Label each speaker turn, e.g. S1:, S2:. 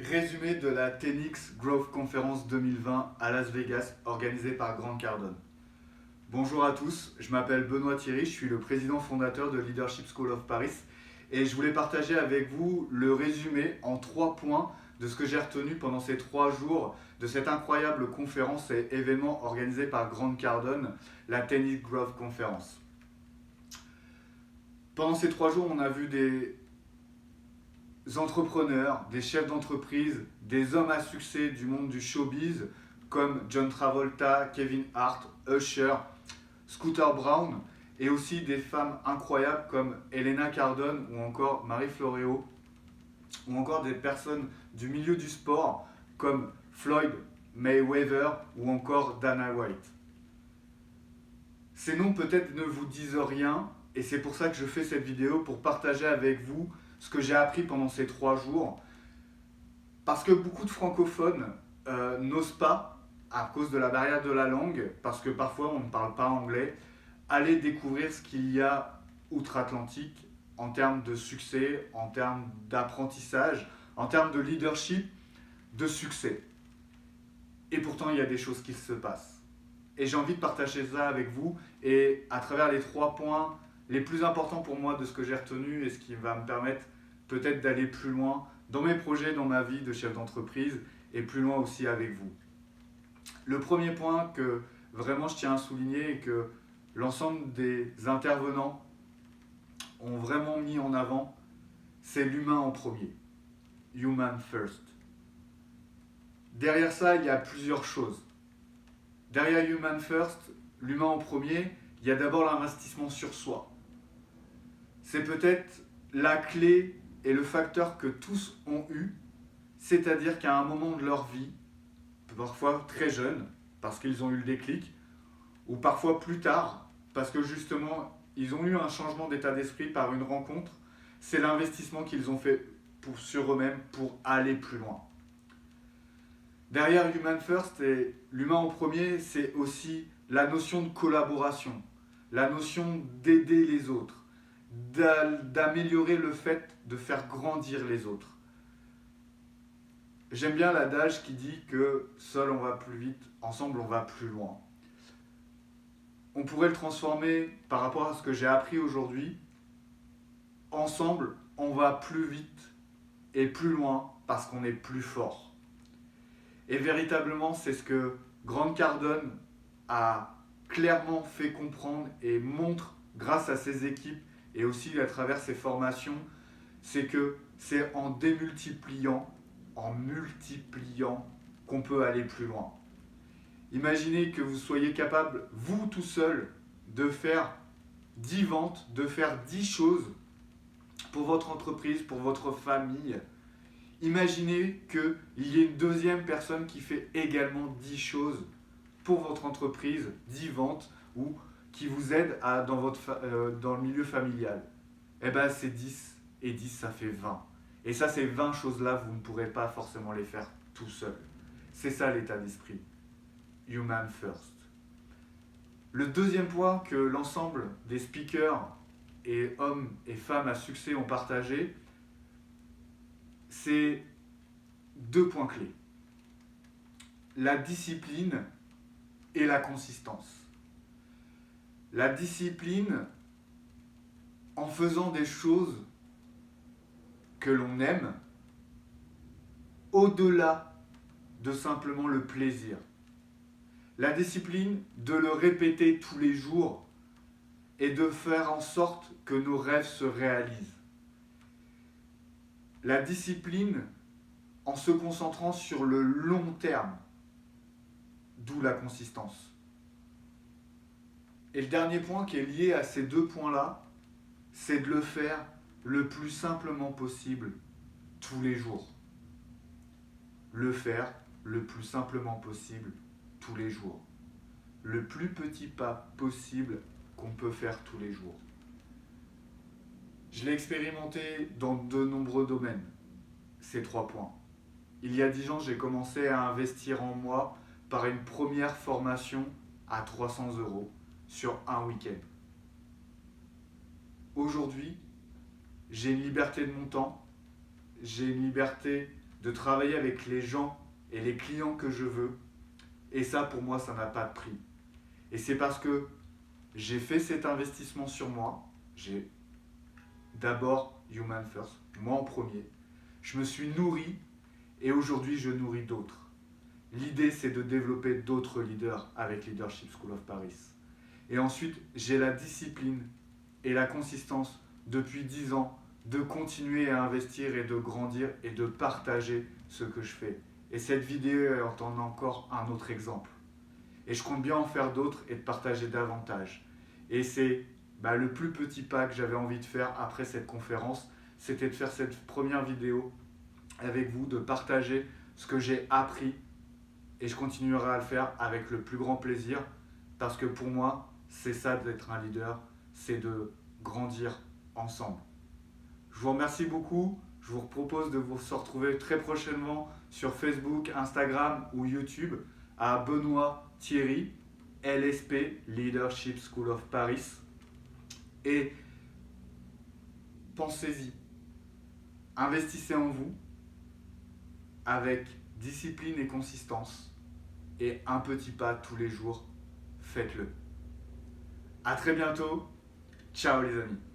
S1: Résumé de la TEDx Growth Conference 2020 à Las Vegas, organisée par Grant Cardone. Bonjour à tous, je m'appelle Benoît Thierry, je suis le président fondateur de Leadership School of Paris et je voulais partager avec vous le résumé en 3 points de ce que j'ai retenu pendant ces 3 jours de cette incroyable conférence et événement organisé par Grant Cardone, la TEDx Growth Conference. Pendant ces 3 jours, on a vu des entrepreneurs, des chefs d'entreprise, des hommes à succès du monde du showbiz comme John Travolta, Kevin Hart, Usher, Scooter Braun et aussi des femmes incroyables comme Helena Cardone ou encore Marie Floréo ou encore des personnes du milieu du sport comme Floyd Mayweather ou encore Dana White. Ces noms peut-être ne vous disent rien et c'est pour ça que je fais cette vidéo pour partager avec vous ce que j'ai appris pendant ces 3 jours. Parce que beaucoup de francophones n'osent pas, à cause de la barrière de la langue, parce que parfois on ne parle pas anglais, aller découvrir ce qu'il y a outre-Atlantique en termes de succès, en termes d'apprentissage, en termes de leadership, de succès. Et pourtant, il y a des choses qui se passent. Et j'ai envie de partager ça avec vous et à travers les 3 points les plus importants pour moi de ce que j'ai retenu et ce qui va me permettre peut-être d'aller plus loin dans mes projets, dans ma vie de chef d'entreprise et plus loin aussi avec vous. Le premier point que vraiment je tiens à souligner et que l'ensemble des intervenants ont vraiment mis en avant, c'est l'humain en premier. Human first. Derrière ça, il y a plusieurs choses. Derrière Human first, l'humain en premier, il y a d'abord l'investissement sur soi. C'est peut-être la clé et le facteur que tous ont eu, c'est-à-dire qu'à un moment de leur vie, parfois très jeunes, parce qu'ils ont eu le déclic, ou parfois plus tard, parce que justement, ils ont eu un changement d'état d'esprit par une rencontre, c'est l'investissement qu'ils ont fait sur eux-mêmes pour aller plus loin. Derrière Human First et l'humain en premier, c'est aussi la notion de collaboration, la notion d'aider les autres, d'améliorer le fait de faire grandir les autres. J'aime bien l'adage qui dit que seul on va plus vite, ensemble on va plus loin. On pourrait le transformer par rapport à ce que j'ai appris aujourd'hui. Ensemble, on va plus vite et plus loin parce qu'on est plus fort. Et véritablement, c'est ce que Grant Cardone a clairement fait comprendre et montre grâce à ses équipes et aussi à travers ses formations, c'est que c'est en démultipliant, en multipliant qu'on peut aller plus loin. Imaginez que vous soyez capable, vous tout seul, de faire 10 ventes, de faire 10 choses pour votre entreprise, pour votre famille. Imaginez qu'il y ait une deuxième personne qui fait également 10 choses pour votre entreprise, 10 ventes, ou qui vous aide dans le milieu familial. Eh bien, c'est 10 et 10, ça fait 20. Et ça, ces 20 choses-là, vous ne pourrez pas forcément les faire tout seul. C'est ça l'état d'esprit. Human first. Le deuxième point que l'ensemble des speakers et hommes et femmes à succès ont partagé, c'est 2 points clés. La discipline et la consistance. La discipline en faisant des choses que l'on aime au-delà de simplement le plaisir. La discipline de le répéter tous les jours et de faire en sorte que nos rêves se réalisent. La discipline en se concentrant sur le long terme, d'où la consistance. Et le dernier point qui est lié à ces 2 points-là, c'est de le faire le plus simplement possible tous les jours. Le faire le plus simplement possible tous les jours. Le plus petit pas possible qu'on peut faire tous les jours. Je l'ai expérimenté dans de nombreux domaines, ces 3 points. Il y a 10 ans, j'ai commencé à investir en moi par une première formation à 300 € sur un week-end. Aujourd'hui, j'ai une liberté de mon temps, j'ai une liberté de travailler avec les gens et les clients que je veux. Et ça, pour moi, ça n'a pas de prix. Et c'est parce que j'ai fait cet investissement sur moi. J'ai d'abord Human First, moi en premier. Je me suis nourri et aujourd'hui, je nourris d'autres. L'idée, c'est de développer d'autres leaders avec Leadership School of Paris. Et ensuite, j'ai la discipline et la consistance depuis 10 ans de continuer à investir et de grandir et de partager ce que je fais. Et cette vidéo en est encore un autre exemple. Et je compte bien en faire d'autres et de partager davantage. Et c'est le plus petit pas que j'avais envie de faire après cette conférence, c'était de faire cette première vidéo avec vous, de partager ce que j'ai appris. Et je continuerai à le faire avec le plus grand plaisir parce que pour moi, c'est ça d'être un leader, c'est de grandir ensemble. Je vous remercie beaucoup. Je vous propose de vous se retrouver très prochainement sur Facebook, Instagram ou YouTube à Benoît Thierry, LSP, Leadership School of Paris. Et pensez-y, investissez en vous avec discipline et consistance et un petit pas tous les jours, faites-le. À très bientôt, ciao les amis.